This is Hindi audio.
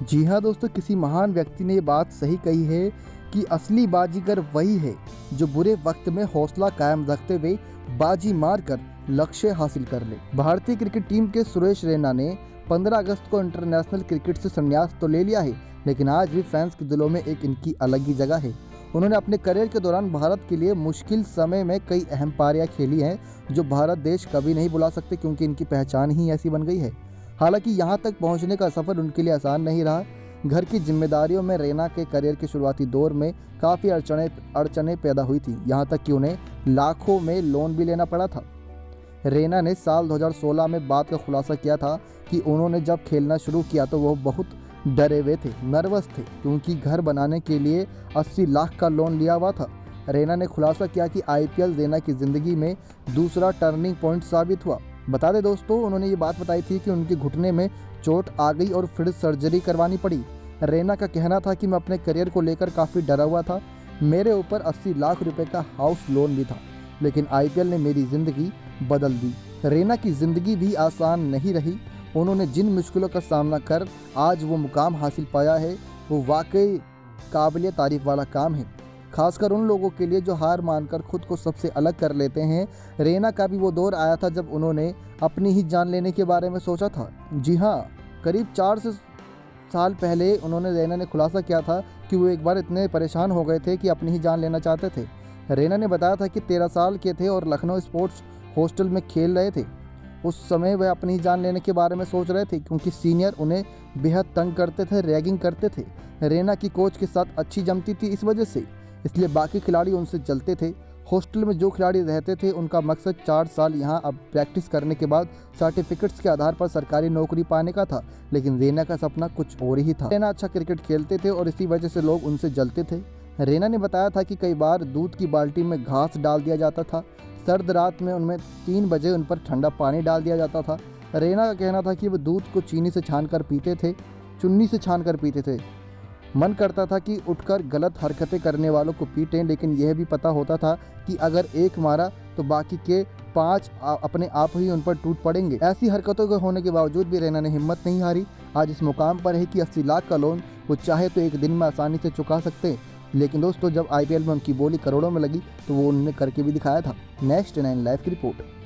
जी हाँ दोस्तों, किसी महान व्यक्ति ने ये बात सही कही है कि असली बाजीगर वही है जो बुरे वक्त में हौसला कायम रखते हुए बाजी मारकर लक्ष्य हासिल कर ले। भारतीय क्रिकेट टीम के सुरेश रैना ने 15 अगस्त को इंटरनेशनल क्रिकेट से संन्यास तो ले लिया है, लेकिन आज भी फैंस के दिलों में एक इनकी अलग ही जगह है। उन्होंने अपने करियर के दौरान भारत के लिए मुश्किल समय में कई अहम पारियां खेली हैं जो भारत देश कभी नहीं भुला सकते, क्योंकि इनकी पहचान ही ऐसी बन गई है। हालांकि यहां तक पहुंचने का सफ़र उनके लिए आसान नहीं रहा। घर की जिम्मेदारियों में रैना के करियर के शुरुआती दौर में काफ़ी अड़चनें पैदा हुई थी, यहां तक कि उन्हें लाखों में लोन भी लेना पड़ा था। रैना ने साल 2016 में बात का खुलासा किया था कि उन्होंने जब खेलना शुरू किया तो वो बहुत डरे हुए थे, नर्वस थे, क्योंकि घर बनाने के लिए 80 लाख का लोन लिया हुआ था। रैना ने खुलासा किया कि आईपीएल रैना की ज़िंदगी में दूसरा टर्निंग पॉइंट साबित हुआ। बता दें दोस्तों, उन्होंने ये बात बताई थी कि उनके घुटने में चोट आ गई और फिर सर्जरी करवानी पड़ी। रैना का कहना था कि मैं अपने करियर को लेकर काफ़ी डरा हुआ था, मेरे ऊपर 80 लाख रुपए का हाउस लोन भी था, लेकिन आईपीएल ने मेरी ज़िंदगी बदल दी। रैना की ज़िंदगी भी आसान नहीं रही। उन्होंने जिन मुश्किलों का सामना कर आज वो मुकाम हासिल पाया है, वो वाकई काबिल तारीफ वाला काम है, खासकर उन लोगों के लिए जो हार मानकर खुद को सबसे अलग कर लेते हैं। रैना का भी वो दौर आया था जब उन्होंने अपनी ही जान लेने के बारे में सोचा था। जी हाँ, करीब 4 साल पहले रैना ने खुलासा किया था कि वो एक बार इतने परेशान हो गए थे कि अपनी ही जान लेना चाहते थे। रैना ने बताया था कि 13 साल के थे और लखनऊ स्पोर्ट्स हॉस्टल में खेल रहे थे। उस समय वह अपनी ही जान लेने के बारे में सोच रहे थे, क्योंकि सीनियर उन्हें बेहद तंग करते थे, रैगिंग करते थे। रैना की कोच के साथ अच्छी जमती थी इस वजह से, इसलिए बाकी खिलाड़ी उनसे जलते थे। हॉस्टल में जो खिलाड़ी रहते थे उनका मकसद 4 साल यहाँ अब प्रैक्टिस करने के बाद सर्टिफिकेट्स के आधार पर सरकारी नौकरी पाने का था, लेकिन रैना का सपना कुछ और ही था। रैना अच्छा क्रिकेट खेलते थे और इसी वजह से लोग उनसे जलते थे। रैना ने बताया था कि कई बार दूध की बाल्टी में घास डाल दिया जाता था, सर्द रात में उनमें 3 बजे उन पर ठंडा पानी डाल दिया जाता था। रैना का कहना था कि वो दूध को चीनी से छानकर पीते थे, चुन्नी से छानकर पीते थे। मन करता था कि उठकर गलत हरकतें करने वालों को पीटें, लेकिन यह भी पता होता था कि अगर एक मारा तो बाकी के 5 अपने आप ही उन पर टूट पड़ेंगे। ऐसी हरकतों के होने के बावजूद भी रैना ने हिम्मत नहीं हारी। आज इस मुकाम पर है कि 80 लाख का लोन वो चाहे तो एक दिन में आसानी से चुका सकते हैं, लेकिन दोस्तों जब आईपीएल में उनकी बोली करोड़ों में लगी तो वो उन्होंने करके भी दिखाया था। नेक्स्ट 9 लाइव की रिपोर्ट।